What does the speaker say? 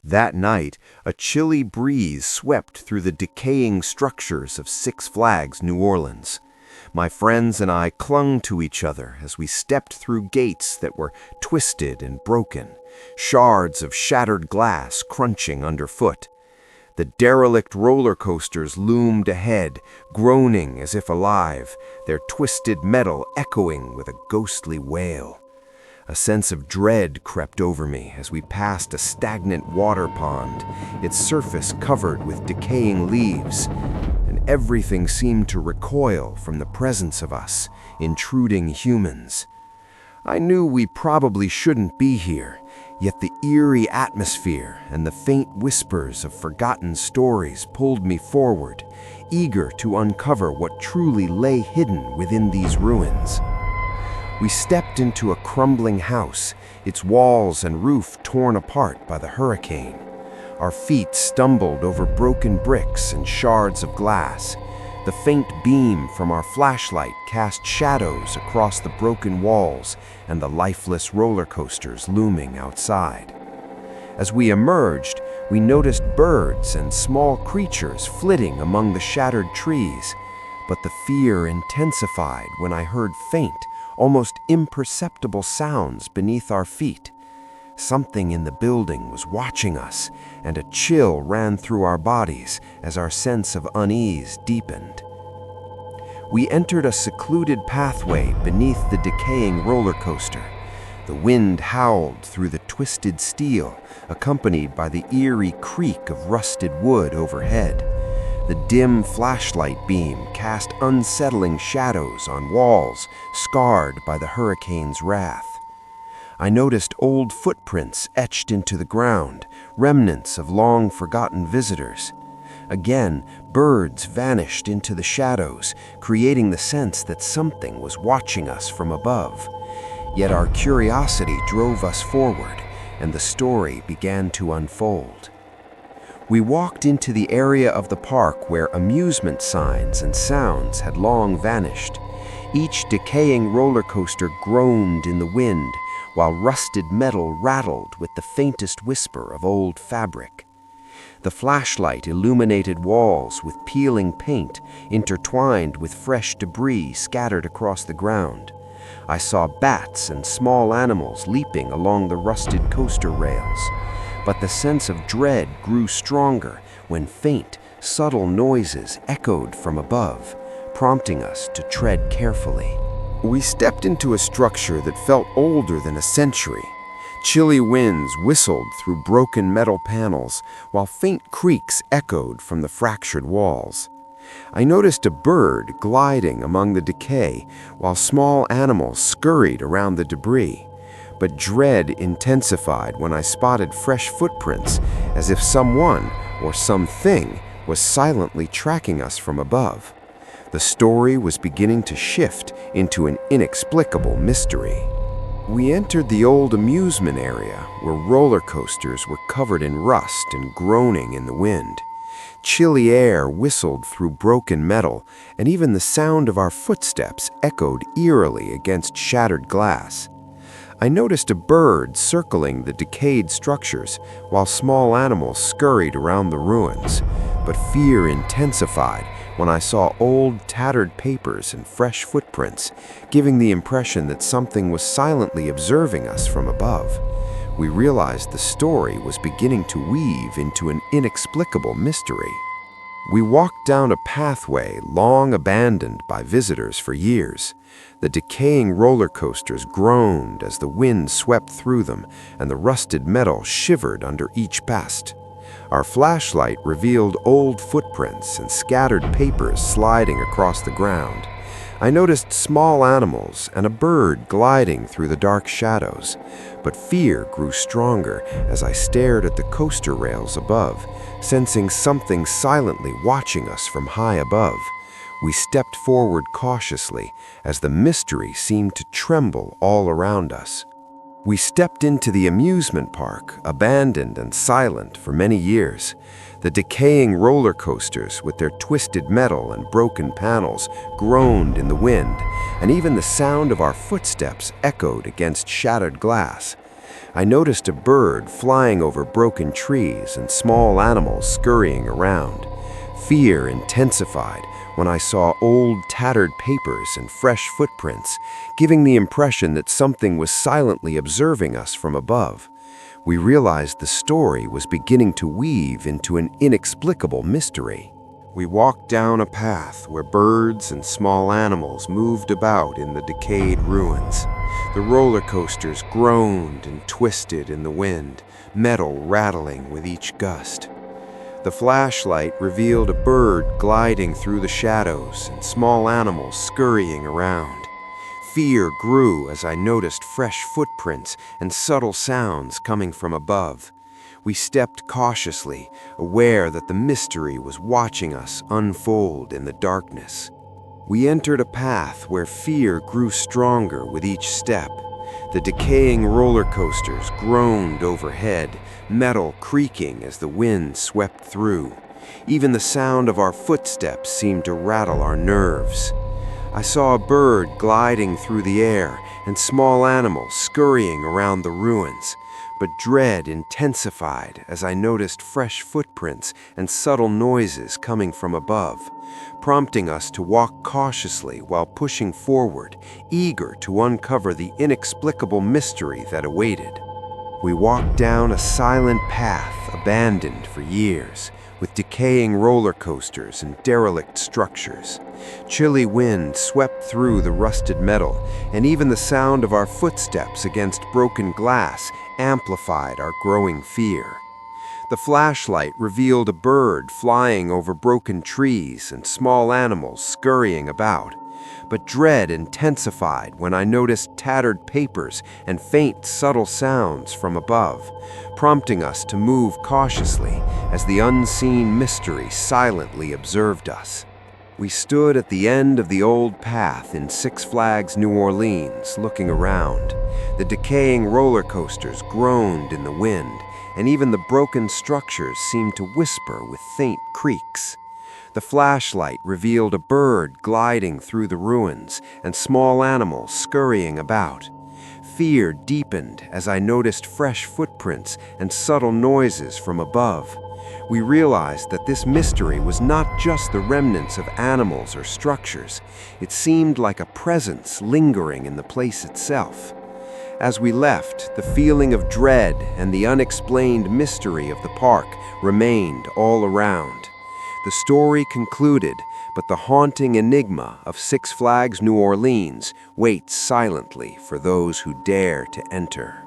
That night, a chilly breeze swept through the decaying structures of Six Flags New Orleans. My friends and I clung to each other as we stepped through gates that were twisted and broken, shards of shattered glass crunching underfoot. The derelict roller coasters loomed ahead, groaning as if alive, their twisted metal echoing with a ghostly wail. A sense of dread crept over me as we passed a stagnant water pond, its surface covered with decaying leaves, and everything seemed to recoil from the presence of us, intruding humans. I knew we probably shouldn't be here, yet the eerie atmosphere and the faint whispers of forgotten stories pulled me forward, eager to uncover what truly lay hidden within these ruins. We stepped into a crumbling house, its walls and roof torn apart by the hurricane. Our feet stumbled over broken bricks and shards of glass. The faint beam from our flashlight cast shadows across the broken walls and the lifeless roller coasters looming outside. As we emerged, we noticed birds and small creatures flitting among the shattered trees, but the fear intensified when I heard faint, almost imperceptible sounds beneath our feet. Something in the building was watching us, and a chill ran through our bodies as our sense of unease deepened. We entered a secluded pathway beneath the decaying roller coaster. The wind howled through the twisted steel, accompanied by the eerie creak of rusted wood overhead. The dim flashlight beam cast unsettling shadows on walls scarred by the hurricane's wrath. I noticed old footprints etched into the ground, remnants of long-forgotten visitors. Again, birds vanished into the shadows, creating the sense that something was watching us from above. Yet our curiosity drove us forward, and the story began to unfold. We walked into the area of the park where amusement signs and sounds had long vanished. Each decaying roller coaster groaned in the wind, while rusted metal rattled with the faintest whisper of old fabric. The flashlight illuminated walls with peeling paint, intertwined with fresh debris scattered across the ground. I saw bats and small animals leaping along the rusted coaster rails. But the sense of dread grew stronger when faint, subtle noises echoed from above, prompting us to tread carefully. We stepped into a structure that felt older than a century. Chilly winds whistled through broken metal panels, while faint creaks echoed from the fractured walls. I noticed a bird gliding among the decay, while small animals scurried around the debris. But dread intensified when I spotted fresh footprints, as if someone or something was silently tracking us from above. The story was beginning to shift into an inexplicable mystery. We entered the old amusement area, where roller coasters were covered in rust and groaning in the wind. Chilly air whistled through broken metal, and even the sound of our footsteps echoed eerily against shattered glass. I noticed a bird circling the decayed structures, while small animals scurried around the ruins. But fear intensified when I saw old, tattered papers and fresh footprints, giving the impression that something was silently observing us from above. We realized the story was beginning to weave into an inexplicable mystery. We walked down a pathway long abandoned by visitors for years. The decaying roller coasters groaned as the wind swept through them, and the rusted metal shivered under each pest. Our flashlight revealed old footprints and scattered papers sliding across the ground. I noticed small animals and a bird gliding through the dark shadows, but fear grew stronger as I stared at the coaster rails above, sensing something silently watching us from high above. We stepped forward cautiously as the mystery seemed to tremble all around us. We stepped into the amusement park, abandoned and silent for many years. The decaying roller coasters, with their twisted metal and broken panels, groaned in the wind, and even the sound of our footsteps echoed against shattered glass. I noticed a bird flying over broken trees and small animals scurrying around. Fear intensified when I saw old tattered papers and fresh footprints, giving the impression that something was silently observing us from above. We realized the story was beginning to weave into an inexplicable mystery. We walked down a path where birds and small animals moved about in the decayed ruins. The roller coasters groaned and twisted in the wind, metal rattling with each gust. The flashlight revealed a bird gliding through the shadows and small animals scurrying around. Fear grew as I noticed fresh footprints and subtle sounds coming from above. We stepped cautiously, aware that the mystery was watching us unfold in the darkness. We entered a path where fear grew stronger with each step. The decaying roller coasters groaned overhead, metal creaking as the wind swept through. Even the sound of our footsteps seemed to rattle our nerves. I saw a bird gliding through the air and small animals scurrying around the ruins. But dread intensified as I noticed fresh footprints and subtle noises coming from above, prompting us to walk cautiously while pushing forward, eager to uncover the inexplicable mystery that awaited. We walked down a silent path abandoned for years, with decaying roller coasters and derelict structures. Chilly wind swept through the rusted metal, and even the sound of our footsteps against broken glass amplified our growing fear. The flashlight revealed a bird flying over broken trees and small animals scurrying about. But dread intensified when I noticed tattered papers and faint, subtle sounds from above, prompting us to move cautiously as the unseen mystery silently observed us. We stood at the end of the old path in Six Flags New Orleans, looking around. The decaying roller coasters groaned in the wind, and even the broken structures seemed to whisper with faint creaks. The flashlight revealed a bird gliding through the ruins and small animals scurrying about. Fear deepened as I noticed fresh footprints and subtle noises from above. We realized that this mystery was not just the remnants of animals or structures. It seemed like a presence lingering in the place itself. As we left, the feeling of dread and the unexplained mystery of the park remained all around. The story concluded, but the haunting enigma of Six Flags New Orleans waits silently for those who dare to enter.